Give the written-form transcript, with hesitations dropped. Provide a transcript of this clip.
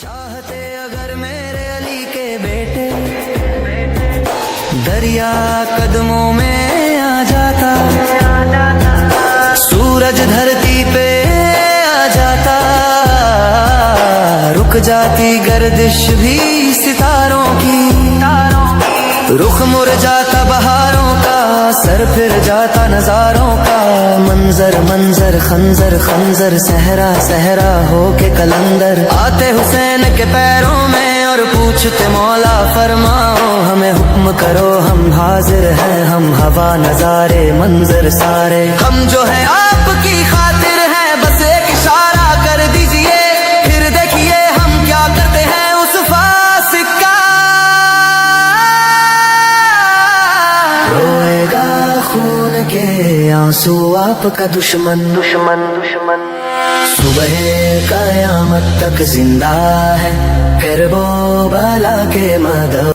چاہتے اگر میرے علی کے بیٹے دریا قدموں میں آ جاتا، سورج دھرتی پہ آ جاتا، رک جاتی گردش بھی ستاروں کی، رخ مر جاتا بہاروں کا، سر پھر جاتا نظاروں کا، منظر منظر خنجر خنجر صحرا صحرا ہو کے کلندر آتے حسین کے پیروں میں اور پوچھتے مولا فرماؤ ہمیں حکم کرو، ہم حاضر ہیں، ہم ہوا نظارے منظر سارے، ہم جو ہیں آپ کی خاطر ہیں، بس ایک اشارہ کر دیجئے پھر دیکھیے ہم کیا کرتے ہیں اس فاسق کا۔ روئے گا خون کے آنسو آپ کا دشمن، صبح قیامت تک زندہ ہے پھر وہ بلا کے مدد